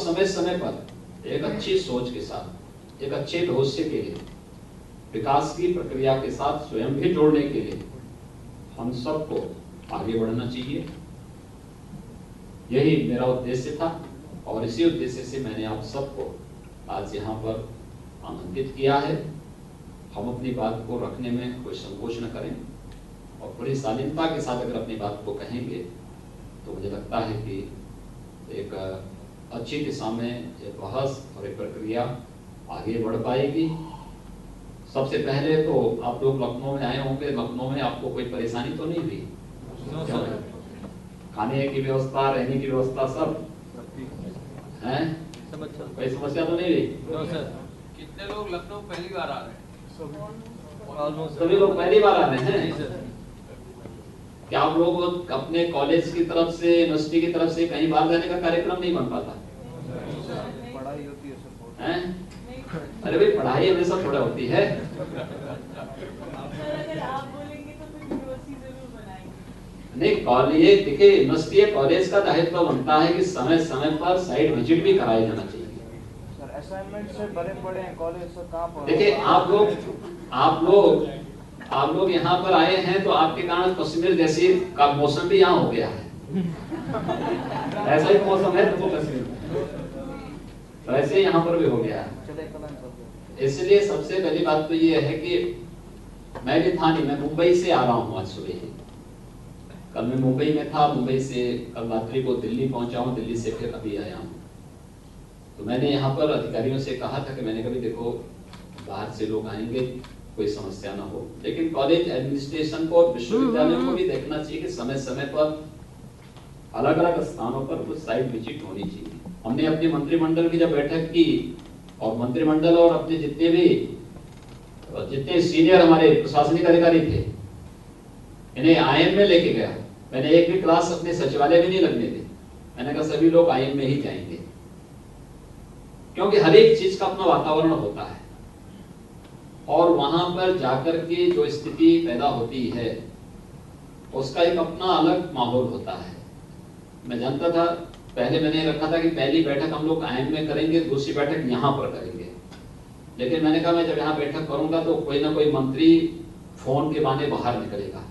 समय समय पर एक अच्छी सोच के साथ, एक अच्छे भविष्य के लिए, विकास की प्रक्रिया के साथ स्वयं भी जोड़ने के लिए हम सबको आगे बढ़ना चाहिए। यही मेरा उद्देश्य था और इसी उद्देश्य से मैंने आप सबको आज यहाँ पर आमंत्रित किया है। हम अपनी बात को रखने में कोई संकोच न करें और पूरी शालीनता के साथ अगर अपनी बात को कहेंगे तो मुझे लगता है कि एक अच्छी दिशा में एक बहस और एक प्रक्रिया आगे बढ़ पाएगी। सबसे पहले तो आप लोग लखनऊ में आए होंगे, लखनऊ में आपको कोई परेशानी तो नहीं हुई? खाने की व्यवस्था, रहने की व्यवस्था सब है? कोई समस्या तो नहीं हुई? कितने लोग लखनऊ पहली बार आ रहे हैं? सभी लोग पहली बार आ रहे हैं। क्या आप लोग अपने कॉलेज की तरफ से, यूनिवर्सिटी की तरफ से कहीं बाहर जाने का कार्यक्रम नहीं बन पाता? पढ़ाई होती है सर। हैं? अरे भाई पढ़ाई हमेशा थोड़ा होती है। नहीं, कॉलेज देखिए, यूनिवर्सिटी कॉलेज का दायित्व बनता है कि समय समय पर साइट विजिट भी कराया जाना चाहिए। सर असाइनमेंट से भरे पड़े हैं कॉलेज से, कहाँ पर? देखिए आप लोग यहाँ पर आए हैं तो आपके कारण कश्मीर जैसी का मौसम भी यहाँ हो गया है। ऐसा ही मौसम है तो कश्मीर तो ऐसे यहाँ पर भी हो गया है। इसलिए सबसे पहली बात तो ये है कि मैं भी था नहीं, मैं मुंबई से आ रहा हूँ आज सुबह ही। कल मैं मुंबई में था, मुंबई से कल रात्रि को दिल्ली पहुंचा हूँ, दिल्ली से फिर अभी आया हूँ। तो मैंने यहाँ पर अधिकारियों से कहा था कि मैंने कभी देखो बाहर से लोग आएंगे, कोई समस्या ना हो, लेकिन कॉलेज एडमिनिस्ट्रेशन को और विश्वविद्यालयों को भी देखना चाहिए कि समय समय पर अलग अलग स्थानों पर कुछ साइट विजिट होनी चाहिए। हमने अपने मंत्रिमंडल की जब बैठक की और मंत्रिमंडल और अपने जितने सीनियर हमारे प्रशासनिक अधिकारी थे, इन्हें आईएम में लेके गया। मैंने एक भी क्लास अपने सचिवालय में नहीं लगने दी। मैंने कहा सभी लोग आईएम में ही जाएंगे, क्योंकि हर एक चीज का अपना वातावरण होता है और वहां पर जाकर के जो स्थिति पैदा होती है उसका एक अपना अलग माहौल होता है। मैं जानता था, पहले मैंने रखा था कि पहली बैठक हम लोग आईएम में करेंगे, दूसरी बैठक यहाँ पर करेंगे, लेकिन मैंने कहा मैं जब यहाँ बैठक करूंगा तो कोई ना कोई मंत्री फोन के बहाने बाहर निकलेगा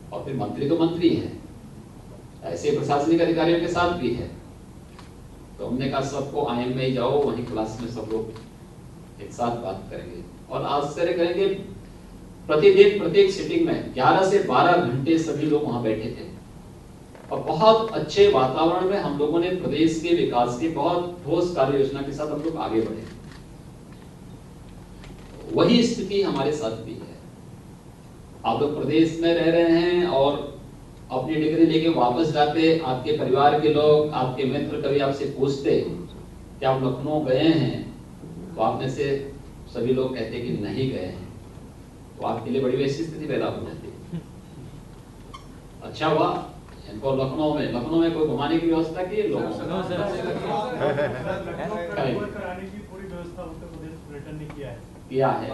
और फिर मंत्री तो मंत्री है, ऐसे प्रशासनिक अधिकारियों के साथ भी है। तो हमने कहा सबको आईएम में ही जाओ, वहीं क्लास में सब लोग एक साथ बात करेंगे और आश्चर्य करेंगे, प्रतिदिन प्रत्येक सीटिंग में 11 से 12 घंटे सभी लोग वहां बैठे थे और बहुत अच्छे वातावरण में हम लोगों ने प्रदेश के विकास की बहुत ठोस कार्य योजना के साथ हम लोग आगे बढ़े। वही स्थिति हमारे साथ भी है। आप लोग प्रदेश में रह रहे हैं और अपनी डिग्री लेके वापस जाते, आपके परिवार के लोग, आपके मित्र कभी आपसे पूछते कि आप लखनऊ गए हैं, तो आप में से सभी लोग कहते कि नहीं गए हैं, तो आपके लिए बड़ी वैसी स्थिति पैदा हो जाती। अच्छा हुआ इनको लखनऊ में कोई घुमाने की व्यवस्था की है लोगों किया है।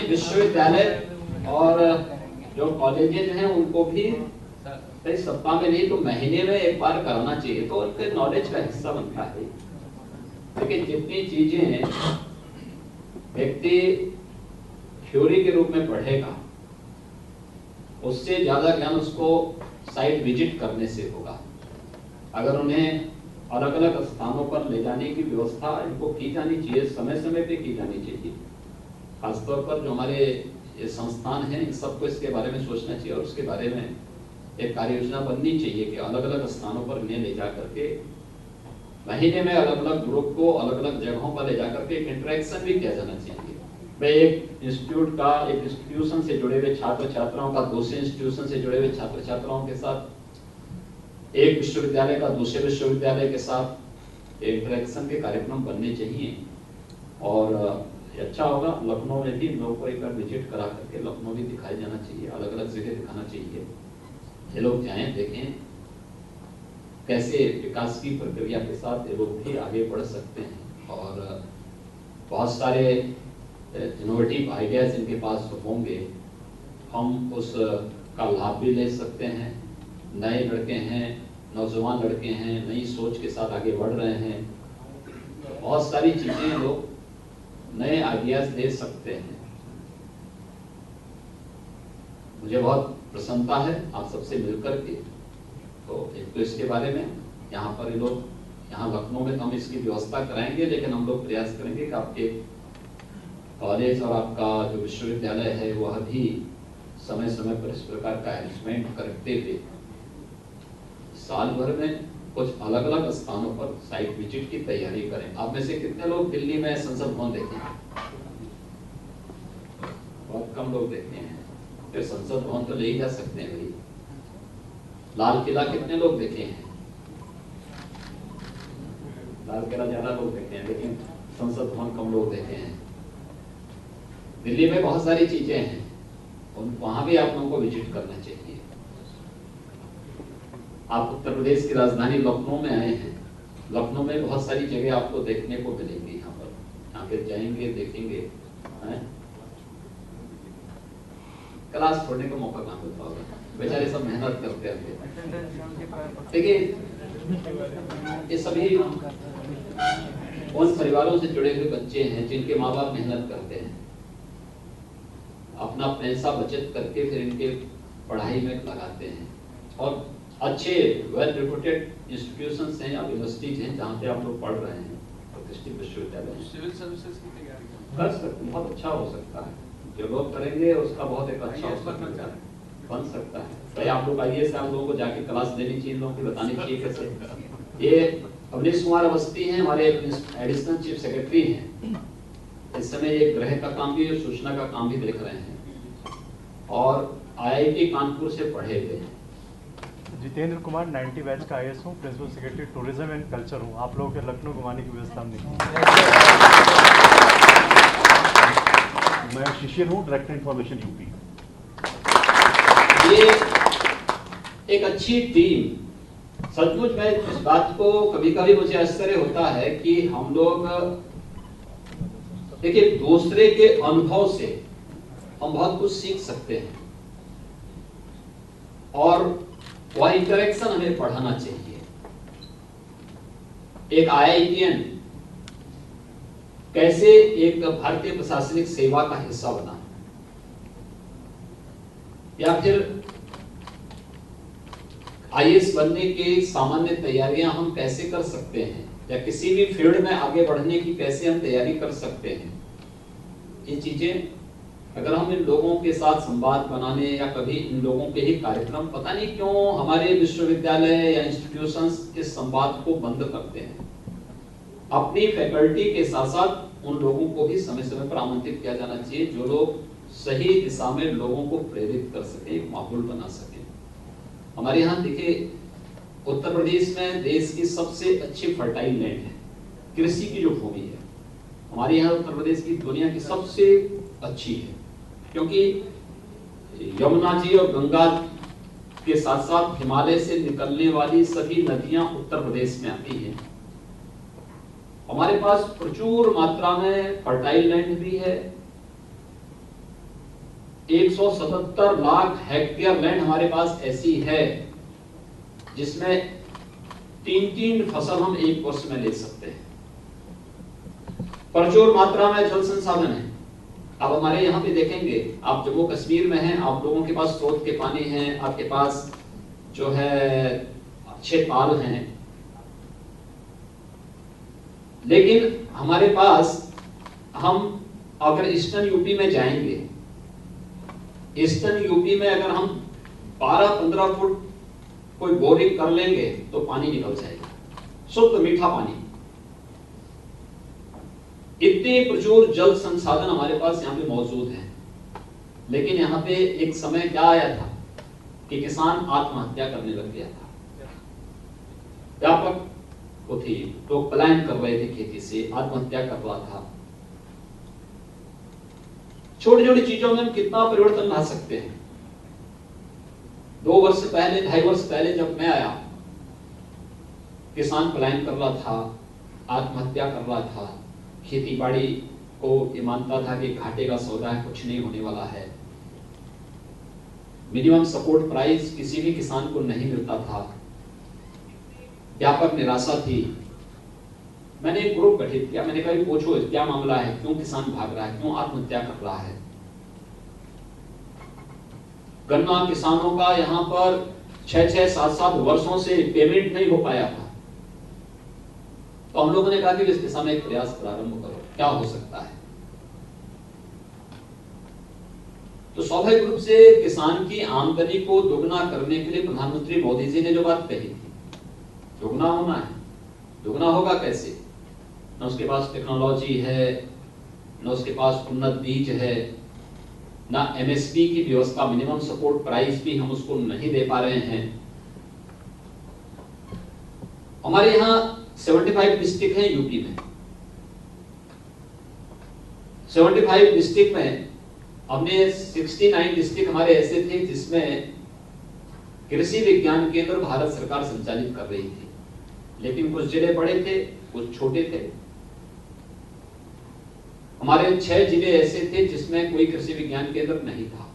विश्वविद्यालय और जो कॉलेजेस हैं उनको भी कई सप्ताह में नहीं तो महीने में एक बार कराना चाहिए, तो उनके नॉलेज का हिस्सा बनता है। लेकिन जितनी चीजें व्यक्ति थ्योरी के रूप में पढ़ेगा उससे ज्यादा ज्ञान उसको साइट विजिट करने से होगा। अगर उन्हें अलग अलग स्थानों पर ले जाने की व्यवस्था इनको की जानी चाहिए, समय समय पे की जानी चाहिए। खासतौर पर जो हमारे ये संस्थान हैं इन सबको इसके बारे में सोचना चाहिए और उसके बारे में एक कार्य योजना बननी चाहिए कि अलग अलग स्थानों पर इन्हें ले जा करके महीने में अलग अलग ग्रुप को अलग अलग जगहों पर ले जा करके एक इंटरेक्शन भी किया जाना चाहिए। मैं एक इंस्टीट्यूट का, एक इंस्टीट्यूशन से जुड़े हुए छात्र छात्राओं का दूसरे इंस्टीट्यूशन से जुड़े हुए छात्र छात्राओं के साथ, एक विश्वविद्यालय का दूसरे विश्वविद्यालय के साथ इंटरेक्शन के कार्यक्रम बनने चाहिए। और अच्छा होगा लखनऊ में भी लोगों को एक बार विजिट करा करके लखनऊ भी दिखाया जाना चाहिए, अलग अलग जगह दिखाना चाहिए। ये लोग जाएं, देखें कैसे विकास की प्रक्रिया के साथ ये लोग भी आगे बढ़ सकते हैं और बहुत सारे इनोवेटिव आइडियाज इनके पास होंगे। हम उस का लाभ भी ले सकते हैं। नए लड़के हैं, नौजवान लड़के हैं, नई सोच के साथ आगे बढ़ रहे हैं, बहुत सारी चीजें लोग नए आइडियाज दे सकते हैं। मुझे बहुत प्रसन्नता है आप सबसे मिलकर के। तो एक तो इसके बारे में यहाँ पर ये लोग, यहाँ लखनऊ में तो हम इसकी व्यवस्था कराएंगे, लेकिन हम लोग प्रयास करेंगे कि आपके कॉलेज और आपका जो विश्वविद्यालय है वह भी समय समय पर इस प्रकार का अरेंजमेंट करते हुए साल भर में कुछ अलग अलग स्थानों पर साइट विजिट की तैयारी करें। आप में से कितने लोग दिल्ली में संसद भवन देखे हैं? बहुत कम लोग देखे हैं। फिर संसद भवन तो ले ही जा सकते हैं भाई। लाल किला कितने लोग देखे हैं? लाल किला ज्यादा लोग देखे हैं, लेकिन संसद भवन कम लोग देखे हैं। दिल्ली में बहुत सारी चीजें हैं, वहां भी आप लोगों को विजिट करना चाहिए। आप उत्तर प्रदेश की राजधानी लखनऊ में आए हैं, लखनऊ में बहुत सारी जगह आपको देखने को मिलेंगी। यहाँ पे जाएंगे, देखेंगे, क्लास छोड़ने का मौका कहाँ मिलता होगा, बेचारे सब मेहनत करते हैं। देखिए ये सभी उन परिवारों से जुड़े हुए बच्चे हैं जिनके माँ बाप मेहनत करते हैं, अपना पैसा बचत करके फिर इनके पढ़ाई में लगाते हैं। और अच्छे वेल रिप्यूटेड इंस्टीट्यूशंस हैं या यूनिवर्सिटीज हैं जहाँ पे आप लोग पढ़ रहे हैं, प्रतिष्ठित विश्वविद्यालय। सिविल सर्विसेज की तैयारी कर सकते, बहुत अच्छा हो सकता है। जो लोग करेंगे उसका बहुत एक अच्छा हो सकता है, बन सकता है। भाई आप लोग आइए, आप लोगों को जाके क्लास लेनी चाहिए, लोगों को बतानी चाहिए कैसे। ये अवनीश कुमार अवस्थी हैं, हमारे एडिशनल चीफ सेक्रेटरी हैं। इस समय ये गृह का काम भी और सूचना का काम भी देख रहे हैं, और IIT कानपुर से पढ़े हुए हैं। जितेंद्र कुमार 90 बैच का IAS हूँ, principal secretary tourism and culture हूँ। आप लोगों के लखनऊ घुमाने की व्यवस्था हमने की। मैं शिशिर हूँ, डायरेक्टर इंफॉर्मेशन यूपी। ये एक अच्छी टीम, सचमुच में इस बात को कभी कभी मुझे आश्चर्य होता है कि हम लोग देखिए दूसरे के अनुभव से हम बहुत कुछ सीख सकते हैं, और वह इंटरेक्शन हमें पढ़ाना चाहिए। एक IITian कैसे एक भारतीय प्रशासनिक सेवा का हिस्सा बना, या फिर IAS बनने की सामान्य तैयारियां हम कैसे कर सकते हैं, या किसी भी फील्ड में आगे बढ़ने की कैसे हम तैयारी कर सकते हैं। ये चीजें अगर हम इन लोगों के साथ संवाद बनाने, या कभी इन लोगों के ही कार्यक्रम, पता नहीं क्यों हमारे विश्वविद्यालय या इंस्टीट्यूशंस इस संवाद को बंद करते हैं। अपनी फैकल्टी के साथ साथ उन लोगों को भी समय समय पर आमंत्रित किया जाना चाहिए जो लोग सही दिशा में लोगों को प्रेरित कर सके, एक माहौल बना सके। हमारे यहाँ देखिए उत्तर प्रदेश में देश की सबसे अच्छी फर्टाइल लैंड है, कृषि की जो भूमि है हमारे यहाँ उत्तर प्रदेश की दुनिया की सबसे अच्छी है, क्योंकि यमुना जी और गंगा के साथ साथ हिमालय से निकलने वाली सभी नदियां उत्तर प्रदेश में आती हैं। हमारे पास प्रचुर मात्रा में फर्टाइल लैंड भी है। 177 लाख हेक्टेयर लैंड हमारे पास ऐसी है जिसमें 3-3 फसल हम एक वर्ष में ले सकते हैं। प्रचुर मात्रा में जल संसाधन है। अब हमारे यहाँ पे देखेंगे, आप जम्मू कश्मीर में हैं, आप लोगों के पास स्रोत के पानी हैं, आपके पास जो है अच्छे ताल हैं, लेकिन हमारे पास हम अगर ईस्टर्न यूपी में जाएंगे, ईस्टर्न यूपी में अगर हम 12-15 फुट कोई बोरिंग कर लेंगे तो पानी निकल जाएगा, शुद्ध मीठा पानी। इतने प्रचुर जल संसाधन हमारे पास यहाँ पे मौजूद हैं, लेकिन यहाँ पे एक समय क्या आया था कि किसान आत्महत्या करने लग गया था। व्यापक वो थी, लोग पलायन कर रहे थे खेती से, आत्महत्या कर रहा था। छोटी छोटी चीजों में हम कितना परिवर्तन ला सकते हैं। 2 वर्ष पहले, 2.5 वर्ष पहले जब मैं आया, किसान पलायन कर रहा था, आत्महत्या कर रहा था, खेती बाड़ी को ये मानता था कि घाटे का सौदा है, कुछ नहीं होने वाला है। मिनिमम सपोर्ट प्राइस किसी भी किसान को नहीं मिलता था, व्यापक निराशा थी। मैंने एक ग्रुप गठित किया, मैंने कहा पूछो क्या मामला है, क्यों किसान भाग रहा है, क्यों आत्महत्या कर रहा है। गन्ना किसानों का यहाँ पर 6-6, 7-7 वर्षों से पेमेंट नहीं हो पाया था। तो हम लोगों ने कहा कि इस दिशा में एक प्रयास प्रारंभ करो, क्या हो सकता है। तो स्वाभाविक रूप से किसान की आमदनी को दोगुना करने के लिए प्रधानमंत्री मोदी जी ने जो बात कही थी, दोगुना होना है। दोगुना होगा कैसे? न उसके पास टेक्नोलॉजी है, न उसके पास उन्नत बीज है, ना एमएसपी की व्यवस्था, मिनिमम सपोर्ट प्राइस भी हम उसको नहीं दे पा रहे हैं। हमारे यहाँ 75 डिस्ट्रिक्ट हैं यूपी में। 75 डिस्ट्रिक्ट में हमने 69 डिस्ट्रिक्ट हमारे ऐसे थे जिसमें कृषि विज्ञान केंद्र भारत सरकार संचालित कर रही थी, लेकिन कुछ जिले बड़े थे, कुछ छोटे थे। हमारे 6 जिले ऐसे थे जिसमें कोई कृषि विज्ञान केंद्र नहीं था।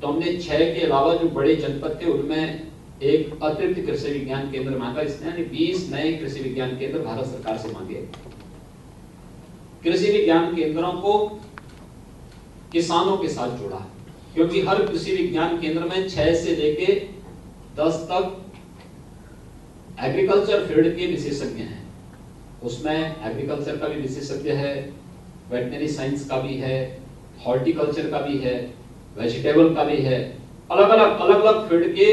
तो हमने 6 के अलावा जो बड़े जनपद थे उनमें एक अतिरिक्त कृषि विज्ञान केंद्र मांगा। इसने 20 नए कृषि विज्ञान केंद्र भारत सरकार से मांगे। कृषि विज्ञान केंद्रों को किसानों के साथ जोड़ा, क्योंकि हर कृषि विज्ञान केंद्र में 6 से लेके 10 तक एग्रीकल्चर फील्ड के विशेषज्ञ हैं। उसमें एग्रीकल्चर का भी विशेषज्ञ है, वेटनरी साइंस का भी है, हॉर्टिकल्चर का भी है, वेजिटेबल का भी है। अलग अलग फील्ड के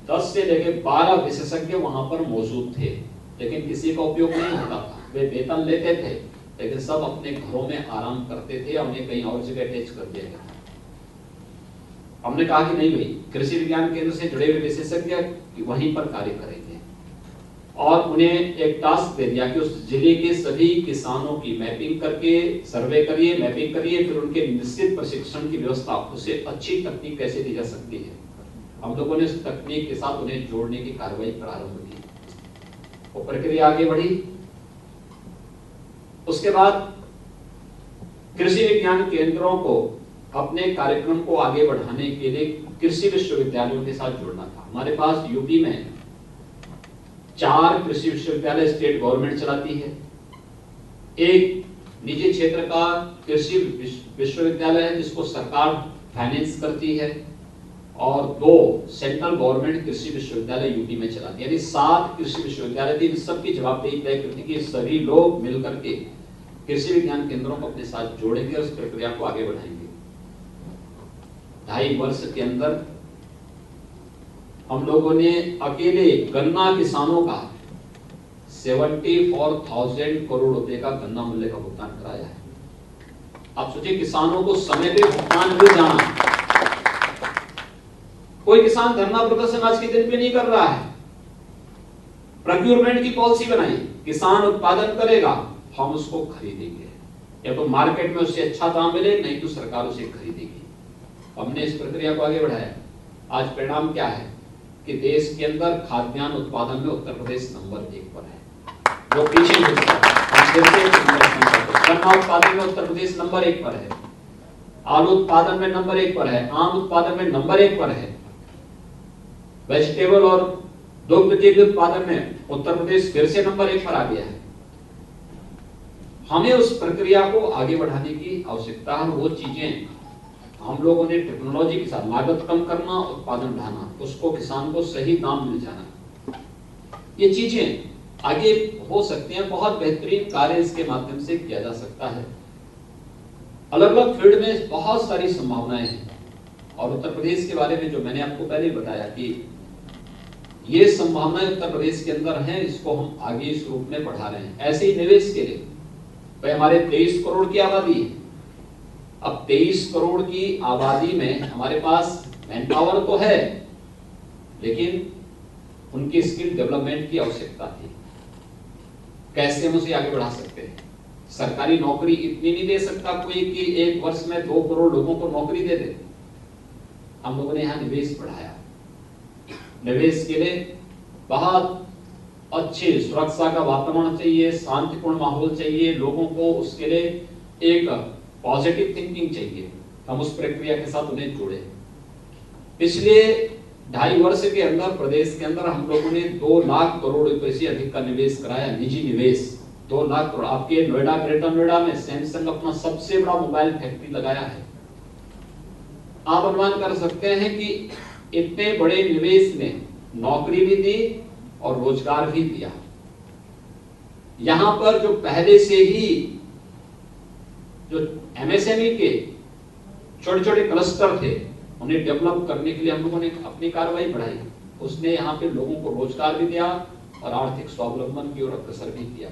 10 से लेके 12 विशेषज्ञ वहां पर मौजूद थे, लेकिन किसी का उपयोग नहीं होता था। वे वेतन लेते थे, लेकिन सब अपने घरों में आराम करते थे, उन्हें कहीं और जगह अटैच कर दिया गया। हमने कहा कि नहीं भाई, कृषि विज्ञान केंद्र से जुड़े हुए विशेषज्ञ वहीं पर कार्य करेंगे, और उन्हें एक टास्क दे दिया कि उस जिले के सभी किसानों की मैपिंग करके सर्वे करिए, मैपिंग करिए, फिर उनके निश्चित प्रशिक्षण की व्यवस्था, उसे अच्छी तकनीक कैसे दी जा सकती है। हम लोगों ने उस तकनीक के साथ उन्हें जोड़ने की कार्रवाई प्रारंभ की, वो प्रक्रिया आगे बढ़ी। उसके बाद कृषि विज्ञान केंद्रों को अपने कार्यक्रम को आगे बढ़ाने के लिए कृषि विश्वविद्यालयों के साथ जोड़ना था। हमारे पास यूपी में 4 कृषि विश्वविद्यालय स्टेट गवर्नमेंट चलाती है, एक निजी क्षेत्र का कृषि विश्वविद्यालय है जिसको सरकार फाइनेंस करती है, और 2 सेंट्रल गवर्नमेंट कृषि विश्वविद्यालय यूपी में चलाती है। यानी 7 कृषि विश्वविद्यालय थी। इन सबकी जवाबदेही तय करती कि सभी लोग मिलकर के कृषि विज्ञान केंद्रों को अपने साथ जोड़ेंगे और इस प्रक्रिया को आगे बढ़ाएंगे। 2.5 वर्ष के अंदर हम लोगों ने अकेले गन्ना किसानों का 74,000 करोड़ रुपए का गन्ना मूल्य का भुगतान कराया है। आप सोचिए, किसानों को समय पे भुगतान मिल जाना। कोई किसान धरना प्रदर्शन आज के दिन पे नहीं कर रहा है। प्रोक्योरमेंट की पॉलिसी बनाई, किसान उत्पादन करेगा, हम उसको खरीदेंगे, या तो मार्केट में उससे अच्छा दाम मिले, नहीं तो सरकार उसे खरीदेगी। हमने इस प्रक्रिया को आगे बढ़ाया। आज परिणाम क्या है कि देश के अंदर खाद्यान्न उत्पादन में उत्तर प्रदेश नंबर 1 पर है, जो पीछे गन्ना उत्पादन में उत्तर प्रदेश नंबर 1 पर है, आलू उत्पादन में नंबर 1 पर है, आम उत्पादन में नंबर 1 पर है, वेजिटेबल और दुग्ध उत्पादन में उत्तर प्रदेश फिर से नंबर 1 पर आ गया है। हमें उस प्रक्रिया को आगे बढ़ाने की आवश्यकता है। वो चीजें हम लोगों ने टेक्नोलॉजी के साथ, लागत कम करना, उत्पादन बढ़ाना, उसको किसान को सही दाम मिल जाना, ये चीजें आगे हो सकती हैं। बहुत बेहतरीन कार्य इसके माध्यम से किया जा सकता है। अलग अलग फील्ड में बहुत सारी संभावनाएं हैं, और उत्तर प्रदेश के बारे में जो मैंने आपको पहले बताया कि ये संभावनाएं उत्तर प्रदेश के अंदर हैं, इसको हम आगे इस रूप में बढ़ा रहे हैं। ऐसे ही निवेश के लिए भाई हमारे 23 करोड़ की आबादी है। अब 23 करोड़ की आबादी में हमारे पास मैन पावर तो है, लेकिन उनकी स्किल डेवलपमेंट की आवश्यकता थी। कैसे हम उसे आगे बढ़ा सकते हैं? सरकारी नौकरी इतनी नहीं दे सकता कोई कि 1 वर्ष में 2 करोड़ लोगों को नौकरी दे दे। हम लोगों ने यहाँ निवेश बढ़ाया। निवेश के लिए बहुत अच्छे सुरक्षा का वातावरण चाहिए, शांतिपूर्ण माहौल चाहिए, लोगों को उसके लिए एक पॉजिटिव थिंकिंग चाहिए। हम उस प्रक्रिया के साथ उन्हें जोड़े। पिछले 2.5 वर्ष के अंदर प्रदेश के अंदर हम लोगों ने 2 लाख करोड़ रुपए से अधिक का निवेश कराया, निजी निवेश 2 लाख करोड़। आपके नोएडा, ग्रेटर नोएडा में सैमसंग अपना सबसे बड़ा मोबाइल फैक्ट्री लगाया है। आप अनुमान कर सकते हैं कि इतने बड़े निवेश ने नौकरी भी दी और रोजगार भी दिया। यहां पर जो पहले से ही जो एमएसएमई के छोटे छोटे क्लस्टर थे उन्हें डेवलप करने के लिए हम लोगों ने अपनी कार्रवाई बढ़ाई। उसने यहाँ पे लोगों को रोजगार भी दिया और आर्थिक स्वावलंबन की ओर अग्रसर भी किया।